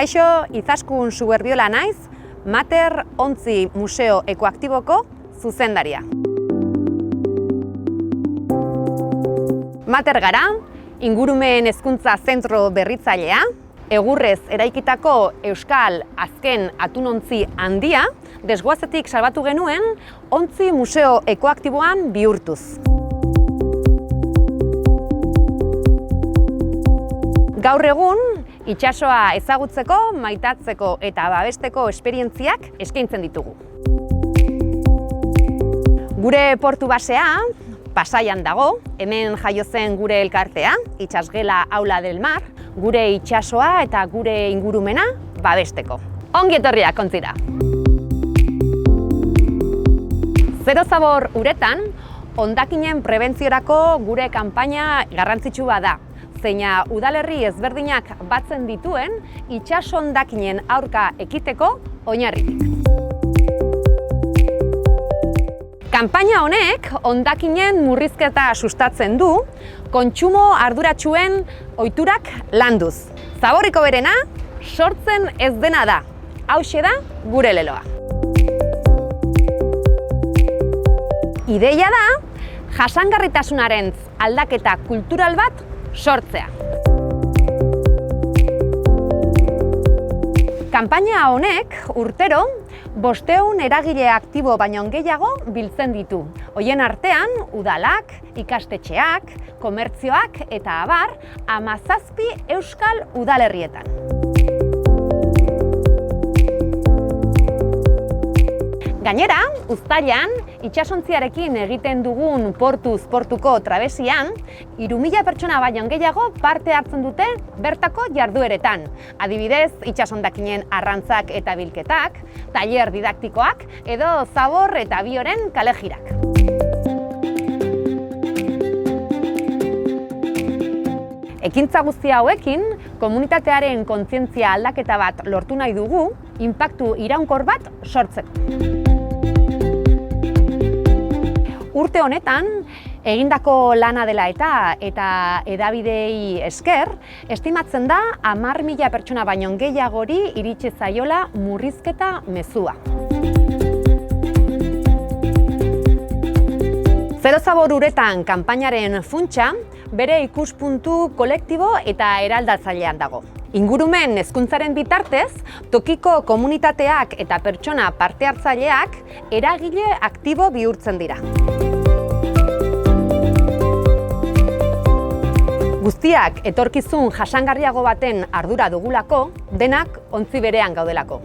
Kaixo, Izaskun Suberbiola naiz, Mater Ontzi Museo Ekoaktiboko zuzendaria. Mater gara, ingurumen hezkuntza zentro berritzailea, egurrez eraikitako euskal azken atunontzi handia, desguazetik salbatu genuen, ontzi museo ekoaktiboan bihurtuz. Gaur egun, itsasoa ezagutzeko, maitatzeko eta babesteko esperientziak eskaintzen ditugu. Gure portu basea Pasaian dago, hemen jaio zen gure elkartea, Itsasgela Aula del Mar, gure itsasoa eta gure ingurumena babesteko. Ongi etorriak ontzira! Zero zabor uretan, hondakinen prebentziorako gure kanpaina garrantzitsua da, zeina udalerri ezberdinak batzen dituen itsaso hondakinen aurka ekiteko oinarritik. Kanpaina honek hondakinen murrizketa sustatzen du, kontsumo arduratsuen ohiturak landuz. Zaborriko berena, sortzen ez dena da. Hauxe da gure leloa. Ideia da, jasangarritasunaren aldaketa kultural bat sortzea. Kanpaina honek urtero 500 eragile aktibo baino gehiago biltzen ditu. Horien artean, udalak, ikastetxeak, komertzioak eta abar 17 euskal udalerrietan. Gainera, uztailan, itsasontziarekin egiten dugun portuz portuko trabesian, 3000 pertsona baino gehiago parte hartzen dute bertako jardueretan. Adibidez, itsasondakinen arrantzak eta bilketak, tailer didaktikoak edo zabor eta bioren kalejirak. Ekintza guzti hauekin, komunitatearen kontzientzia aldaketa bat lortu nahi dugu, inpaktu iraunkor bat sortzeko. Urte honetan, egindako lana dela eta hedabidei esker, estimatzen da 10.000 pertsona baino gehiagori iritsi zaiola murrizketa mezua. Zero zabor uretan kanpainaren funtsa, bere ikuspuntu kolektibo eta eraldatzailean dago. Ingurumen hezkuntzaren bitartez, tokiko komunitateak eta pertsona parte hartzaileak eragile aktibo bihurtzen dira. Guztiak etorkizun jasangarriago baten ardura dugulako, denak ontzi berean gaudelako.